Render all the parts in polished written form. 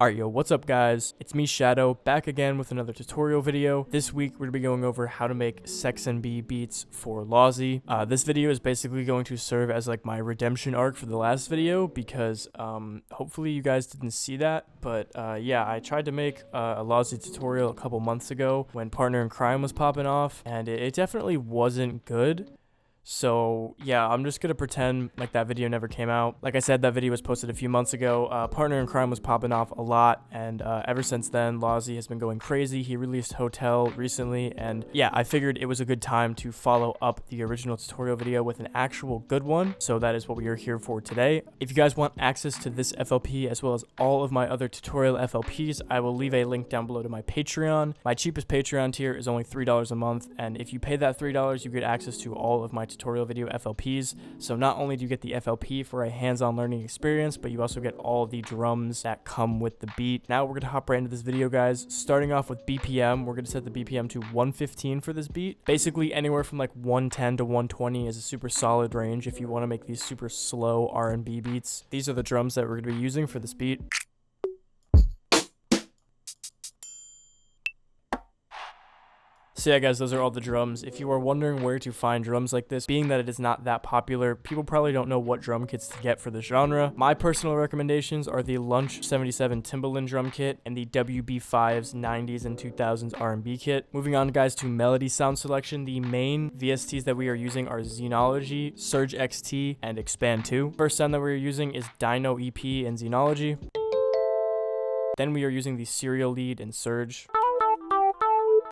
Alright, yo, what's up guys? It's me, Shadow, back again with another tutorial video. This week, we're going to be going over how to make SEXXNB beats for LAWSY. This video is basically going to serve as like my redemption arc for the last video because hopefully you guys didn't see that. But yeah, I tried to make a LAWSY tutorial a couple months ago when Partner in Crime was popping off, and it definitely wasn't good. So yeah, I'm just gonna pretend like that video never came out. Like I said, that video was posted a few months ago. Partner in Crime was popping off a lot, and ever since then, LAWSY has been going crazy. He released Hotel recently, and yeah, I figured it was a good time to follow up the original tutorial video with an actual good one. So that is what we are here for today. If you guys want access to this FLP as well as all of my other tutorial FLPs, I will leave a link down below to my Patreon. My cheapest Patreon tier is only $3 a month, and if you pay that $3, you get access to all of my tutorial video FLPs. So not only do you get the FLP for a hands-on learning experience, but you also get all the drums that come with the beat. Now we're gonna hop right into this video, guys. Starting off with BPM, we're gonna set the BPM to 115 for this beat. Basically anywhere from like 110 to 120 is a super solid range if you want to make these super slow R&B beats. These are the drums that we're gonna be using for this beat. So yeah guys, those are all the drums. If you are wondering where to find drums like this, being that it is not that popular, people probably don't know what drum kits to get for the genre. My personal recommendations are the Lunch 77 Timbaland drum kit and the WB5's 90s and 2000s R&B kit. Moving on guys to melody sound selection, the main VSTs that we are using are Xenology, Surge XT, and Expand 2. First sound that we are using is Dino EP and Xenology. Then we are using the Serial Lead and Surge.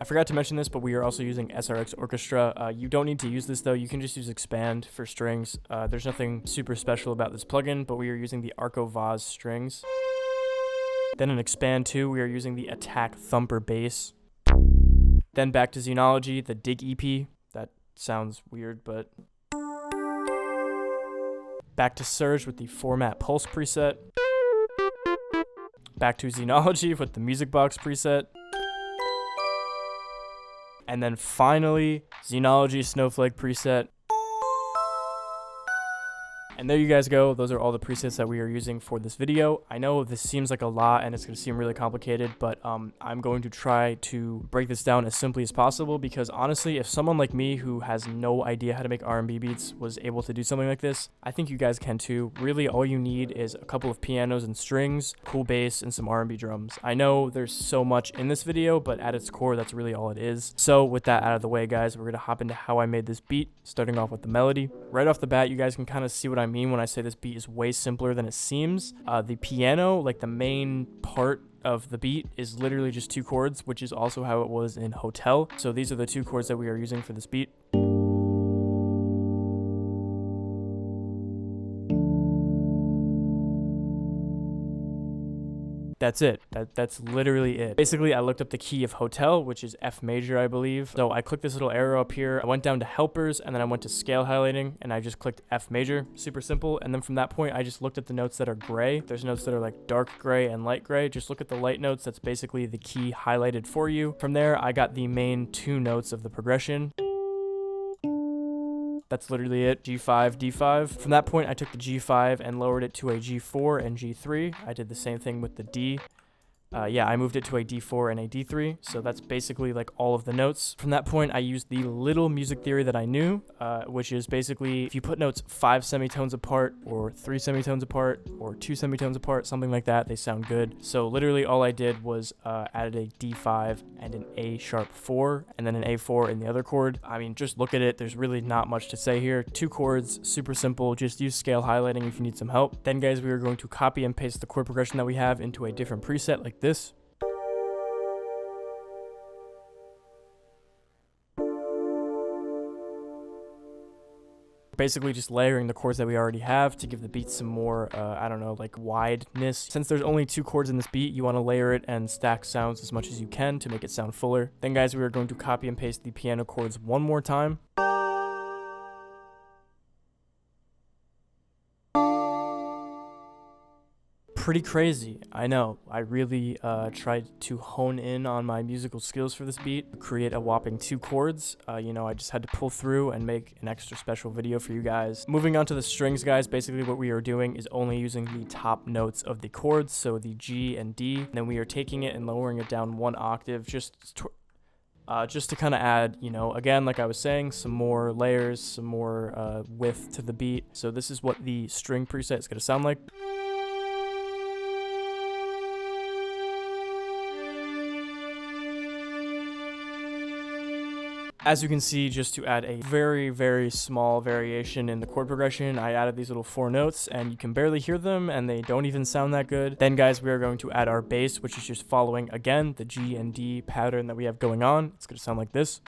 I forgot to mention this, but we are also using SRX Orchestra. You don't need to use this though, you can just use Expand for strings. There's nothing super special about this plugin, but we are using the Arco Vaz strings. Then in Expand 2, we are using the Attack Thumper bass. Then back to Xenology, the Dig EP. That sounds weird, but... Back to Surge with the Format Pulse preset. Back to Xenology with the Music Box preset. And then finally, Xenology Snowflake preset. And there you guys go. Those are all the presets that we are using for this video. I know this seems like a lot and it's going to seem really complicated, but I'm going to try to break this down as simply as possible because honestly, if someone like me who has no idea how to make R&B beats was able to do something like this, I think you guys can too. Really, all you need is a couple of pianos and strings, cool bass, and some R&B drums. I know there's so much in this video, but at its core, that's really all it is. So with that out of the way, guys, we're going to hop into how I made this beat, starting off with the melody. Right off the bat, you guys can kind of see what I mean when I say this beat is way simpler than it seems. The piano, like the main part of the beat, is literally just 2 chords, which is also how it was in Hotel. So these are the 2 chords that we are using for this beat. That's it. That's literally it. Basically, I looked up the key of Hotel, which is F major, I believe. So I clicked this little arrow up here. I went down to helpers, and then I went to scale highlighting, and I just clicked F major. Super simple. And then from that point, I just looked at the notes that are gray. There's notes that are like dark gray and light gray. Just look at the light notes. That's basically the key highlighted for you. From there, I got the main 2 notes of the progression. That's literally it. G5, D5. From that point, I took the G5 and lowered it to a G4 and G3. I did the same thing with the D. Yeah, I moved it to a D4 and a D3, so that's basically like all of the notes. From that point, I used the little music theory that I knew, which is basically if you put notes 5 semitones apart, or 3 semitones apart, or 2 semitones apart, something like that, they sound good. So literally all I did was added a D5 and an A sharp 4, and then an A4 in the other chord. I mean, just look at it. There's really not much to say here. 2 chords, super simple. Just use scale highlighting if you need some help. Then guys, we are going to copy and paste the chord progression that we have into a different preset like this. Basically just layering the chords that we already have to give the beat some more, I don't know, like wideness. Since there's only 2 chords in this beat, you want to layer it and stack sounds as much as you can to make it sound fuller. Then guys, we are going to copy and paste the piano chords one more time. pretty crazy. I know. I really tried to hone in on my musical skills for this beat, create a whopping 2 chords. You know, I just had to pull through and make an extra special video for you guys. Moving on to the strings, guys, basically what we are doing is only using the top notes of the chords, so the G and D, and then we are taking it and lowering it down 1 octave just to kind of add, you know, again, like I was saying, some more layers, some more width to the beat. So this is what the string preset is going to sound like. As you can see, just to add a very, very small variation in the chord progression, I added these little 4 notes, and you can barely hear them, and they don't even sound that good. Then, guys, we are going to add our bass, which is just following, again, the G and D pattern that we have going on. It's going to sound like this.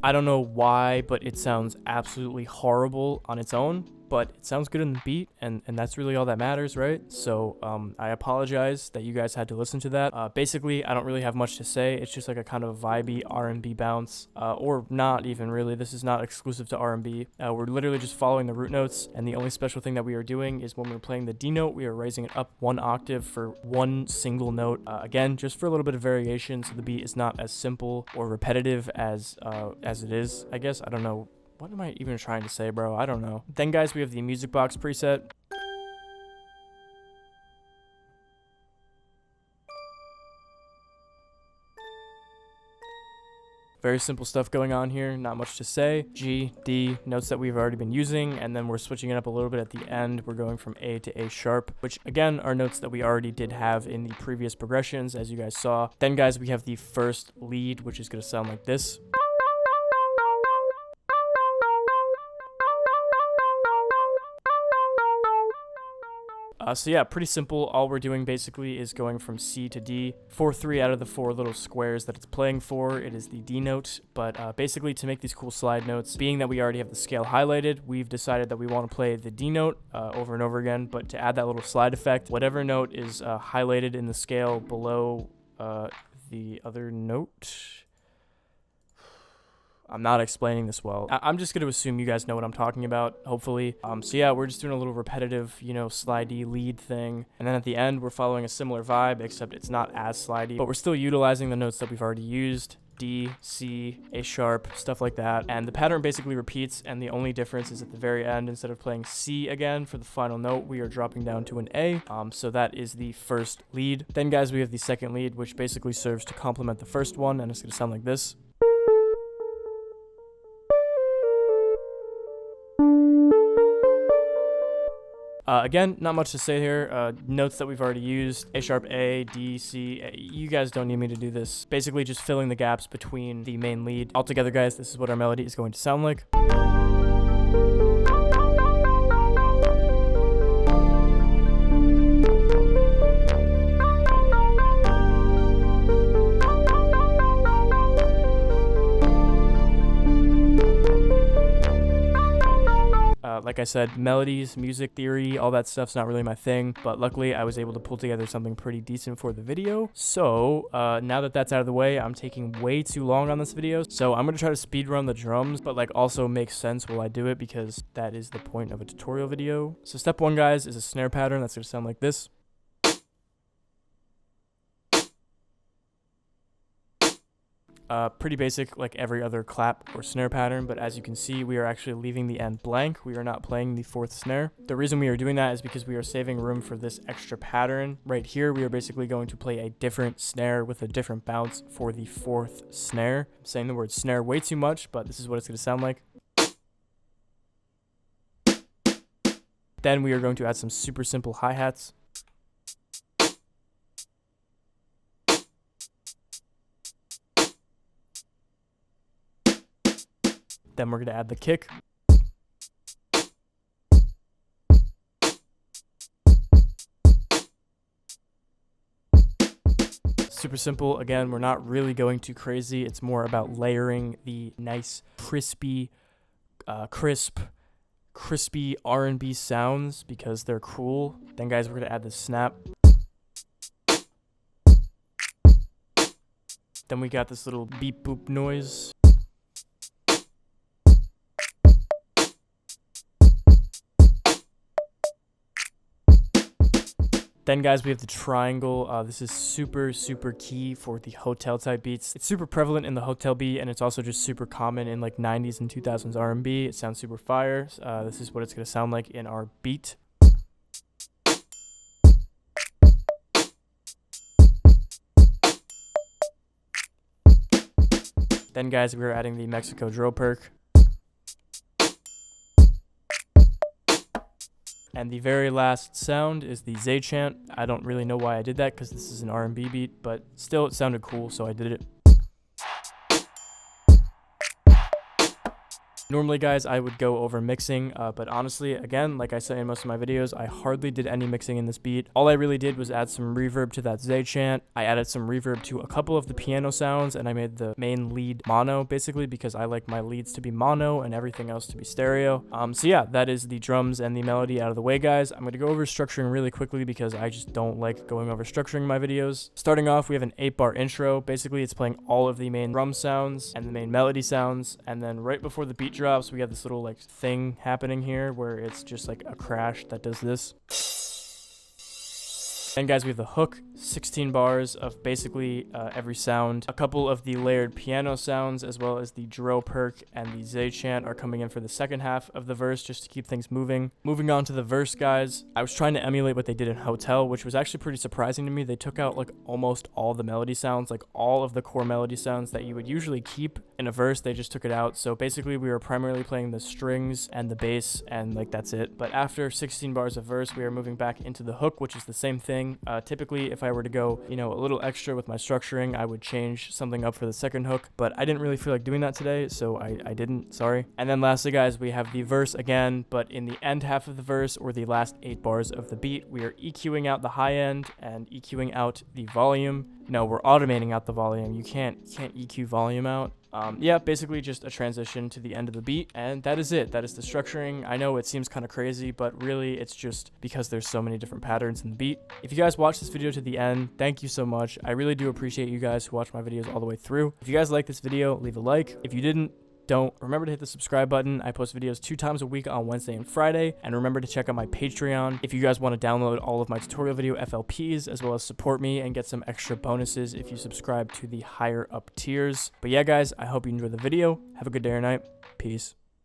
I don't know why, but it sounds absolutely horrible on its own, but it sounds good in the beat, and that's really all that matters, right? So I apologize that you guys had to listen to that. Basically, I don't really have much to say. It's just like a kind of vibey R&B bounce, or not even really. This is not exclusive to R&B. We're literally just following the root notes, and the only special thing that we are doing is when we're playing the D note, we are raising it up 1 octave for 1 single note. Again, just for a little bit of variation, so the beat is not as simple or repetitive as it is, I guess. I don't know. What am I even trying to say, bro? I don't know. Then, guys, we have the music box preset. Very simple stuff going on here, not much to say. G, D, notes that we've already been using, and then we're switching it up a little bit at the end. We're going from A to A sharp, which again are notes that we already did have in the previous progressions, as you guys saw. Then, guys, we have the first lead, which is going to sound like this. So yeah, pretty simple. All we're doing basically is going from C to D. For 3 out of the 4 little squares that it's playing for, it is the D note. But basically, to make these cool slide notes, being that we already have the scale highlighted, we've decided that we want to play the D note over and over again. But to add that little slide effect, whatever note is highlighted in the scale below the other note. I'm not explaining this well. I'm just going to assume you guys know what I'm talking about, hopefully. So yeah, we're just doing a litty repetitive, you know, slidey lead thing. And then at the end, we're following a similar vibe, except it's not as slidey. But we're still utilizing the notes that we've already used. D, C, A sharp, stuff like that. And the pattern basically repeats, and the only difference is at the very end, instead of playing C again for the final note, we are dropping down to an A. So that is the first lead. Then, guys, we have the second lead, which basically serves to complement the first one, and it's going to sound like this. Again, not much to say here. Notes that we've already used. A sharp, A, D, C. You guys don't need me to do this. Basically just filling the gaps between the main lead. Altogether, guys, this is what our melody is going to sound like. Like I said, melodies, music theory, all that stuff's not really my thing, but luckily I was able to pull together something pretty decent for the video. So now that that's out of the way, I'm taking way too long on this video, so I'm gonna try to speed run the drums, but like also make sense while I do it, because that is the point of a tutorial video. So step 1, guys, is a snare pattern that's gonna sound like this. Pretty basic, like every other clap or snare pattern, but as you can see, we are actually leaving the end blank. We are not playing the 4th snare. The reason we are doing that is because we are saving room for this extra pattern. Right here, we are basically going to play a different snare with a different bounce for the 4th snare. I'm saying the word snare way too much, but this is what it's going to sound like. Then we are going to add some super simple hi-hats. Then we're going to add the kick. Super simple. Again, we're not really going too crazy. It's more about layering the nice, crispy, crisp crispy R&B sounds because they're cool. Then guys, we're gonna add the snap. Then we got this little beep boop noise. Then guys, we have the triangle. This is super key for the hotel type beats. It's super prevalent in the hotel beat, and it's also just super common in like 90s and 2000s R&B. It sounds super fire. This is what it's gonna sound like in our beat. Then guys, we're adding the Mexico drill perk. And the very last sound is the Zay chant. I don't really know why I did that because this is an R&B beat, but still it sounded cool, so I did it. Normally, guys, I would go over mixing, but honestly, again, like I say in most of my videos, I hardly did any mixing in this beat. All I really did was add some reverb to that Zay chant. I added some reverb to a couple of the piano sounds, and I made the main lead mono, basically, because I like my leads to be mono and everything else to be stereo. So yeah, that is the drums and the melody out of the way, guys. I'm going to go over structuring really quickly because I just don't like going over structuring my videos. Starting off, we have an 8-bar intro. Basically, it's playing all of the main drum sounds and the main melody sounds, and then right before the beat drops, we have this little like thing happening here where it's just like a crash that does this. And guys, we have the hook, 16 bars of basically every sound. A couple of the layered piano sounds as well as the drill perk and the Zay chant are coming in for the second half of the verse just to keep things moving. Moving on to the verse, guys, I was trying to emulate what they did in Hotel, which was actually pretty surprising to me. They took out like almost all the melody sounds, like all of the core melody sounds that you would usually keep in a verse. They just took it out. So basically we were primarily playing the strings and the bass and like that's it. But after 16 bars of verse, we are moving back into the hook, which is the same thing. Typically, if I were to go, you know, a little extra with my structuring, I would change something up for the second hook, but I didn't really feel like doing that today, so I didn't, sorry. And then lastly, guys, we have the verse again, but in the end half of the verse, or the last 8 bars of the beat, we are EQing out the high end and EQing out the volume. No, we're automating out the volume. You can't EQ volume out. Yeah, basically just a transition to the end of the beat, and that is it. That is the structuring. I know it seems kind of crazy, but really it's just because there's so many different patterns in the beat. If you guys watched this video to the end, thank you so much. I really do appreciate you guys who watch my videos all the way through. If you guys like this video, leave a like. If you didn't, don't. Remember to hit the subscribe button. I post videos 2 times a week on Wednesday and Friday. And remember to check out my Patreon if you guys want to download all of my tutorial video FLPs, as well as support me and get some extra bonuses if you subscribe to the higher up tiers. But yeah, guys, I hope you enjoyed the video. Have a good day or night. Peace.